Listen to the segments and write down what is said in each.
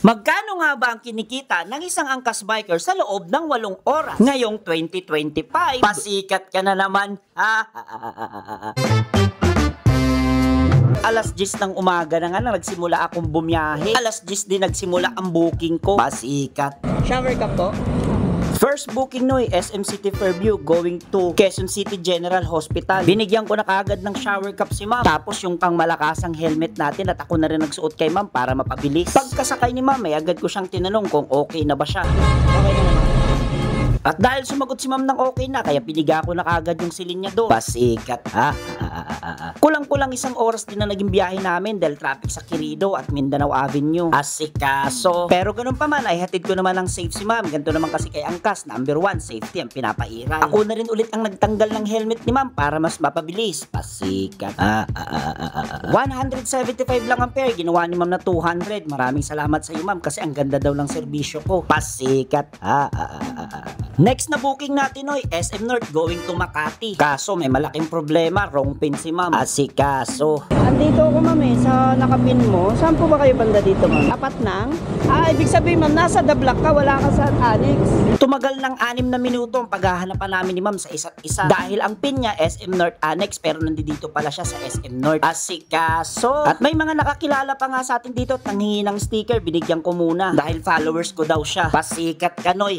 Magkano nga ba ang kinikita ng isang angkas biker sa loob ng 8 oras? Ngayong 2025, pasikat ka na naman. Alas 10 ng umaga na nga na nagsimula akong bumiyahe. Alas 10 din nagsimula ang booking ko. Pasikat. Shower cup po? First booking noy, SM City Fairview going to Quezon City General Hospital. Binigyan ko na kaagad ng shower cup si ma'am. Tapos yung pangmalakasang helmet natin at ako na rin nagsuot kay ma'am para mapabilis. Pagkasakay ni ma'am, agad ko siyang tinanong kung okay na ba siya. Okay na naman. At dahil sumagot si ma'am ng okay na, kaya piniga ko na kaagad yung silin niya doon. Pasikat Kulang-kulang 1 oras din na naging biyahe namin dahil traffic sa Quirino at Mindanao Avenue. Asikaso. Pero ganun pa man ay hatid ko naman ng safe si ma'am. Ganito naman kasi kay angkas, number 1, safety ang pinapairal. Ako na rin ulit ang nagtanggal ng helmet ni ma'am para mas mapabilis. Pasikat. 175 lang ang fare, ginawa ni ma'am na 200. Maraming salamat sa iyo ma'am kasi ang ganda daw ng serbisyo ko. Pasikat. Next na booking natin oy, SM North going to Makati. Kaso may malaking problema, wrong pin si ma'am. Asikaso. Andito ako ma'am sa nakapin mo. Saan po ba kayo banda dito ma'am? Apat nang? Ibig sabihin ma'am, nasa the block ka, wala ka sa annex. Tumagal ng 6 na minuto ang paghahanapan namin ni ma'am sa isa't isa. Dahil ang pin niya SM North Annex pero nandito pala siya sa SM North. Asikaso. At may mga nakakilala pa nga sa atin dito at nanghingi ng sticker, binigyan ko muna. Dahil followers ko daw siya. Pasikat ka noy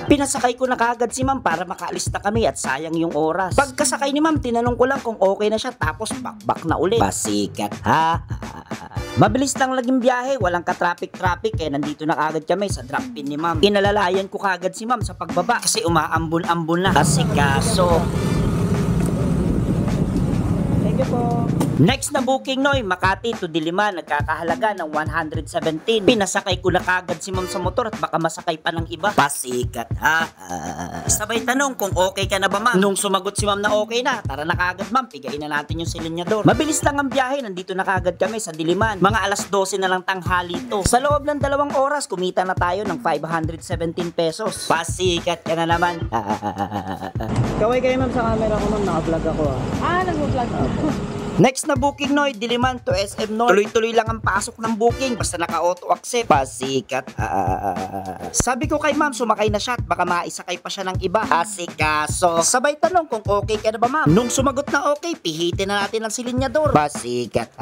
Pinasakay ko na kaagad si ma'am para makaalis na kami at sayang yung oras. Pagkasakay ni ma'am, tinanong ko lang kung okay na siya tapos bakbak na ulit. Pasikat Mabilis lang laging biyahe, walang ka-traffic kaya nandito na kaagad kami sa drop pin ni ma'am. Inalalayan ko kaagad si ma'am sa pagbaba kasi umaambon-ambon na. Asikaso. Thank you po. Next na booking noy, Makati to Diliman, nagkakahalaga ng 117. Pinasakay ko na kagad si ma'am sa motor at baka masakay pa ng iba. Pasikat Sabay tanong kung okay ka na ba ma'am. Nung sumagot si ma'am na okay na, tara na kagad ma'am, pigain na natin yung silinyador. Mabilis lang ang biyahe, nandito na kagad kami sa Diliman. Mga alas 12 na lang tanghali to. Sa loob ng 2 oras, kumita na tayo ng 517 pesos. Pasikat ka na naman. Kaway kayo ma'am sa camera ko ma'am, naka-vlog ako nag-vlog ako. Next na booking noy, Diliman to SM North. Tuloy-tuloy lang ang pasok ng booking basta naka-auto accept. Pasikat. Sabi ko kay ma'am, sumakay na siya at baka maisakay pa siya ng iba. Asikaso. Sabay tanong kung okay ka na ba ma'am. Nung sumagot na okay, pihitin na natin ang silinyador. Pasikat.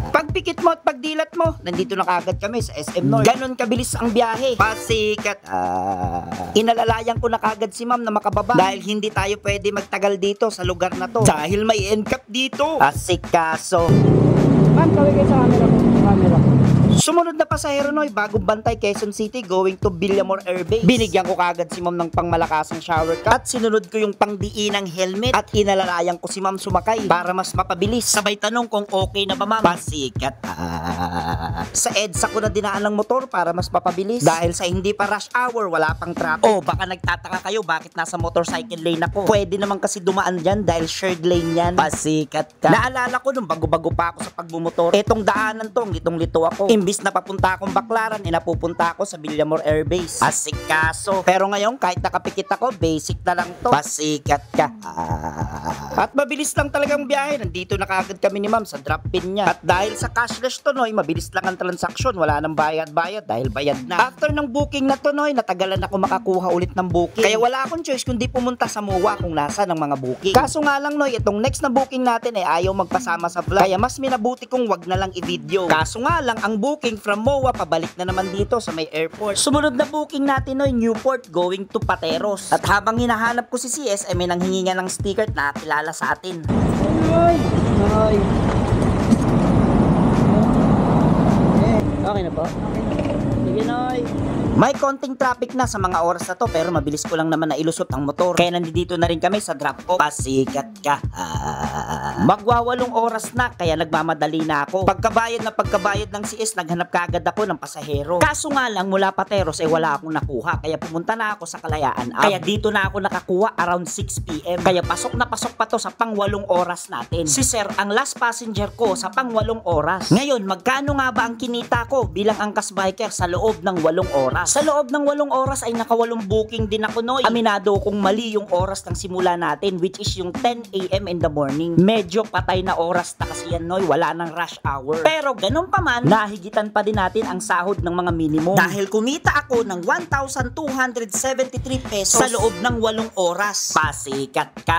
Pagpikit mo at pagdilat mo, nandito na kagad kami sa SM North. Ganon kabilis ang biyahe. Pasikat. Inalalayan ko na kagad si ma'am na makababa dahil hindi tayo pwede magtagal dito sa lugar na to. Dahil may NCAP dito. Asikaso. Ma'am, kaway kayo sa camera. Sumunod na pasahero noy, bagong bantay Quezon City going to Villamor Air Base. Binigyan ko kagad si ma'am ng pangmalakasang shower cup at sinunod ko yung pangdiinang helmet at inalalayan ko si ma'am sumakay para mas mapabilis. Sabay tanong kung okay na ba ma'am. Pasikat. Sa EDSA ko na dinaan ng motor para mas mapabilis dahil sa hindi pa rush hour, wala pang traffic. Baka nagtataka kayo bakit nasa motorcycle lane ako. Pwede naman kasi dumaan dyan dahil shared lane yan. Pasikat ka. Naalala ko nung bago-bago pa ako sa pagbumotor, etong daanan tong litong-lito ako. Imbis na papunta akong Baclaran, napupunta ako sa Villamor Air Base. Asikaso. Pero ngayon, kahit nakapikit ako, basic na lang to. Pasikat ka. At mabilis lang talagang biyahe. Nandito na kagad kami ni ma'am sa drop pin niya. At dahil sa cashless to noy, mabilis lang ang transaksyon. Wala nang bayad-bayad dahil bayad na. After ng booking na to noy, natagalan ako makakuha ulit ng booking. Kaya wala akong choice kundi pumunta sa MOA kung nasa ng mga booking. Kaso nga lang noy, itong next na booking natin ayaw magpasama sa vlog. Kaya mas minabuti kong wag na lang i-video. Kaso nga lang, ang booking from MOA pabalik na naman dito sa may airport. Sumunod na booking natin noy, Newport going to Pateros. At habang hinahanap ko si CS, may nanghingi nga ng sticker na kilala sa atin. Okay na po? Sige noy. May konting traffic na sa mga oras na to pero mabilis ko lang naman na ilusot ang motor. Kaya nandito na rin kami sa drop off. Pasikat ka. Magwawalong oras na kaya nagmamadali na ako. Pagkabayad ng CS, naghanap kaagad ako ng pasahero. Kaso nga lang mula Pateros wala akong nakuha. Kaya pumunta na ako sa Kalayaan. Kaya dito na ako nakakuha around 6 PM. Kaya pasok na pasok pa to sa pang-8 oras natin. Si Sir ang last passenger ko sa pang-8 oras. Ngayon, magkano nga ba ang kinita ko bilang angkas biker sa loob ng 8 oras? oras. Sa loob ng 8 oras ay naka-8 booking din ako, Noy. Aminado kung mali yung oras ng simula natin, which is yung 10 a.m. in the morning. Medyo patay na oras na kasi yan, Noy. Wala nang rush hour. Pero ganun pa man, nahigitan pa din natin ang sahod ng mga minimum. Dahil kumita ako ng 1,273 pesos sa loob ng 8 oras. Pasikat ka.